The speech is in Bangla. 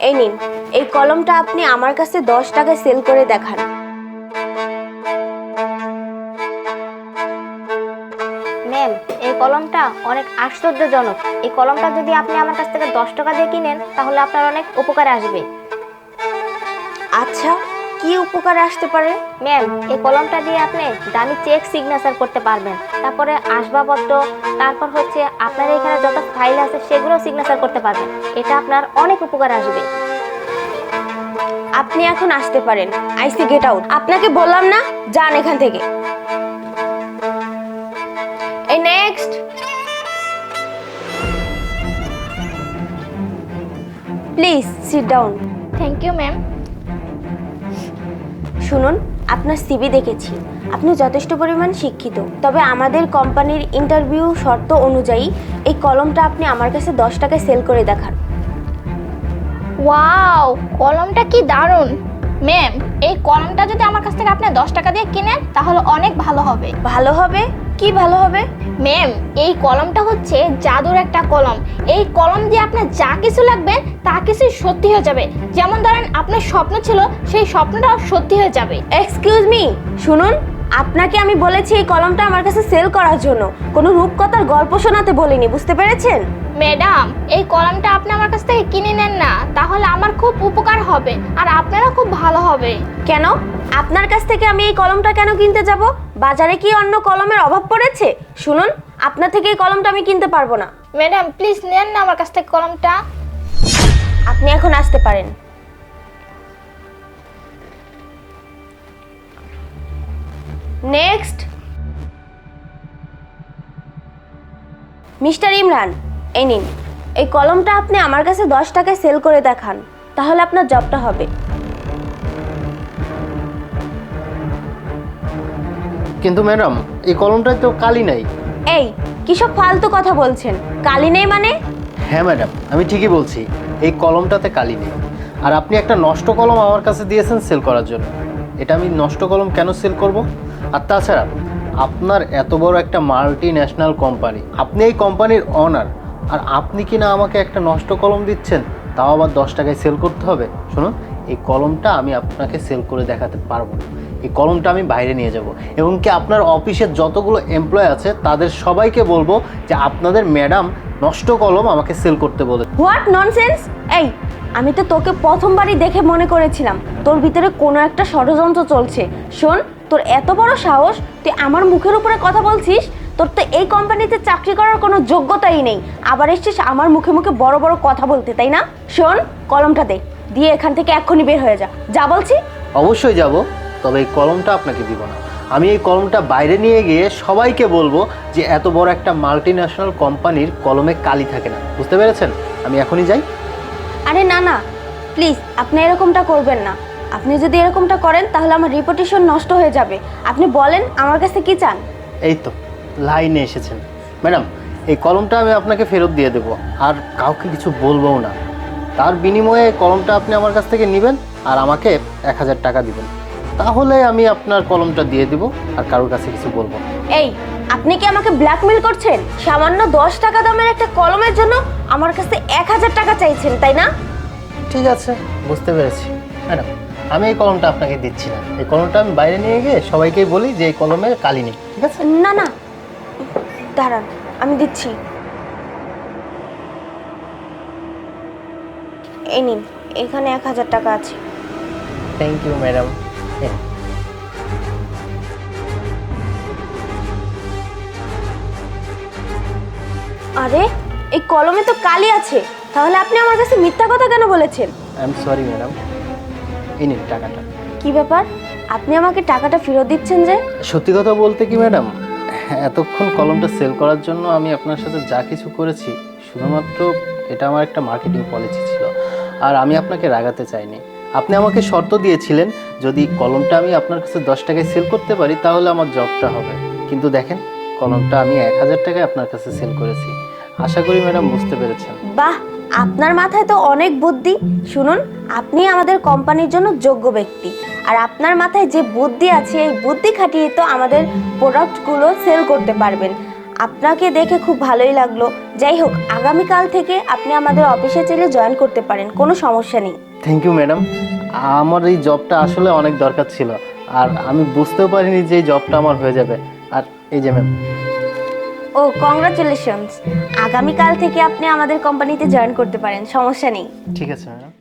এই নিন, এই কলমটা আপনি আমার কাছে 10 টাকায় সেল করে দেখান। ম্যাম, এই কলমটা অনেক আশ্চর্যজনক। এই কলমটা যদি আপনি আমার কাছ থেকে 10 টাকা দিয়ে কিনেন তাহলে আপনার অনেক উপকারে আসবে। আচ্ছা, কি উপকারে আসতে পারে? ম্যাম, এই কলমটা দিয়ে আপনি দামি চেক সিগনেচার করতে পারবেন, তারপরে আসবাবপত্র, তারপর হচ্ছে আপনার এখানে যত ফাইল আছে সেগুলো সিগনেচার করতে পারবেন। এটা আপনার অনেক উপকারে আসবে। আপনি এখন আসতে পারেন। I see get out. আপনাকে বললাম না, যান এখান থেকে। এই next. Please sit down. Thank you ma'am. শুনুন, আপনার সিভি দেখেছি, আপনি যথেষ্ট পরিমাণ শিক্ষিত। তবে আমাদের কোম্পানির ইন্টারভিউ শর্ত অনুযায়ী এই কলমটা আপনি আমার কাছে 10 টাকায় সেল করে দেখান। ওয়াও, কলমটা কি দারুণ। ম্যাম, এই কলমটা যদি আমার কাছ থেকে আপনি 10 টাকা দিয়ে কিনেন তাহলে অনেক ভালো হবে। ভালো হবে? কি ভালো হবে? ম্যাম, এই কলমটা হচ্ছে জাদুর একটা কলম। এই কলম দিয়ে আপনার যা কিছু লাগবে তা কিছু সত্যি হয়ে যাবে। যেমন ধরেন আপনার স্বপ্ন ছিল, সেই স্বপ্নটাও সত্যি হয়ে যাবে। এক্সকিউজ মি, শুনুন, আপনাকে আমি বলেছি এই কলমটা আমার কাছে সেল করার জন্য, কোনো রূপকথার গল্প শোনাতে বলিনি, বুঝতে পেরেছেন? ম্যাডাম, এই কলমটা আপনি আমার কাছ থেকে কিনে নেন না, তাহলে আমার খুব উপকার হবে আর আপনারও খুব ভালো হবে। কেন? আপনার কাছ থেকে আমি এই কলমটা কেন কিনতে যাব? বাজারে কি অন্য কলমের অভাব পড়েছে? শুনুন, আপনার থেকে এই কলমটা আমি কিনতে পারবো না। ম্যাডাম, প্লিজ নেন না আমার কাছ থেকে কলমটা। আপনি এখন আসতে পারেন। নেক্সট। মিস্টার ইমরান, এই নিন, এই কলমটা আপনি আমার কাছে 10 টাকায় সেল করে দেখান, তাহলে আপনার জবটা হবে। কিন্তু ম্যাডাম, এই কলমটায় তো কালি নাই। এই, কিসব ফালতু কথা বলছেন? কালি নেই মানে? হ্যাঁ ম্যাডাম, আমি ঠিকই বলছি, এই কলমটাতে কালি নেই। আর আপনি একটা নষ্ট কলম আমার কাছে দিয়েছেন সেল করার জন্য। এটা আমি নষ্ট কলম কেন সেল করব? আর তাছাড়া আপনার এত বড় একটা মাল্টি ন্যাশনাল কোম্পানি, আপনি এই কোম্পানির অনার, আর আপনি কি না আমাকে একটা নষ্ট কলম দিচ্ছেন, তাও আবার 10 টাকায় সেল করতে হবে? শুনুন, এই কলমটা আমি আপনাকে সেল করে দেখাতে পারবো না। এই কলমটা আমি বাইরে নিয়ে যাব এবং কি আপনার অফিসের যতগুলো এমপ্লয় আছে তাদের সবাইকে বলবো যে আপনাদের ম্যাডাম নষ্ট কলম আমাকে সেল করতে বলে। What nonsense! এই, আমি তো তোকে প্রথমবারই দেখে মনে করেছিলাম তোর ভিতরে কোনো একটা ষড়যন্ত্র চলছে। শোন, তোর এত বড় সাহস, তুই আমার মুখের উপরে কথা বলছিস? তোর তো এই কোম্পানিতে চাকরি করার কোনো যোগ্যতাই নেই, আবার এসছিস আমার মুখে মুখে বড় বড় কথা বলতে, তাই না? শোন, কলমটা দে, দিয়ে এখান থেকে এক্ষুনি বের হয়ে যা, যা বলছি। অবশ্যই যাব, তবে এই কলমটা আপনাকে দিব না। আমি এই কলমটা বাইরে নিয়ে গিয়ে সবাইকে বলবো যে এত বড় একটা মাল্টি ন্যাশনাল কোম্পানির কলমে কালি থাকে না। বুঝতে পেরেছেন? আমি এখনই যাই। আরে না না, প্লিজ আপনি এরকমটা করবেন না। আপনি যদি এরকমটা করেন তাহলে আমার রিপুটেশন নষ্ট হয়ে যাবে। আপনি বলেন আমার কাছে কি চান? এই তো লাইনে এসেছেন ম্যাডাম, এই কলমটা আমি আপনাকে ফেরত দিয়ে দেবো, আর কাউকে কিছু বলবোও না। তার বিনিময়ে কলমটা আপনি আমার কাছ থেকে নেবেন আর আমাকে 1000 টাকা দিবেন, তাহলে আমি আপনার কলমটা দিয়ে দিব আর কারোর কাছে কিছু বলবো না। এই, আপনি কি আমাকে ব্ল্যাকমেল করছেন? সামান্য 10 টাকা দামের একটা কলমের জন্য আমার কাছে 1000 টাকা চাইছেন, তাই না? ঠিক আছে, বুঝতে পেরেছি ম্যাডাম, আমি এই কলমটা আপনাকে দিচ্ছি না। এই কলমটা আমি বাইরে নিয়ে গিয়ে সবাইকেই বলি যে এই কলমে কালি নেই। ঠিক আছে? না না, দাঁড়ান, আমি দিচ্ছি। এই নিন, এখানে 1000 টাকা আছে। Thank you madam. আরে, এই কলমে তো কালি আছে, তাহলে আপনি আমার কাছে মিথ্যা কথা কেন বলেছেন? আই এম সরি ম্যাডাম, এই নিন টাকাটা। কি ব্যাপার, আপনি আমাকে টাকাটা ফেরত দিচ্ছেন যে? সত্যি কথা বলতে কি ম্যাডাম, এতক্ষণ কলমটা সেল করার জন্য আমি আপনার সাথে যা কিছু করেছি, শুধুমাত্র এটা আমার একটা মার্কেটিং পলিসি ছিল, আর আমি আপনাকে রাগাতে চাইনি। আপনি আমাকে শর্ত দিয়েছিলেন যদি কলমটা আমি আপনার কাছে 10 টাকায় সেল করতে পারি তাহলে আমার জবটা হবে। কিন্তু দেখেন, কলমটা আমি 1000 টাকায় আপনার কাছে সেল করেছি। আশা করি ম্যাডাম বুঝতে পেরেছেন। বাহ, আপনার মাথায় তো অনেক বুদ্ধি। শুনুন, আপনি আমাদের কোম্পানির জন্য যোগ্য ব্যক্তি, আর আপনার মাথায় যে বুদ্ধি আছে এই বুদ্ধি খাটিয়ে তো আমাদের প্রোডাক্টগুলো সেল করতে পারবেন। আপনাকে দেখে খুব ভালোই লাগলো। যাই হোক, আগামীকাল থেকে আপনি আমাদের অফিসে চাইলে জয়েন করতে পারেন, কোনো সমস্যা নেই। Thank you madam. আমার এই জবটা আসলে অনেক দরকার ছিল, আর আমি বুঝতেও পারিনি যে এই জবটা আমার হয়ে যাবে। আর এই যে ম্যাম। ও, কংগ্রাচুলেশনস। আগামীকাল থেকে আপনি আমাদের কোম্পানিতে জয়েন করতে পারেন, সমস্যা নেই। ঠিক আছে ম্যাডাম।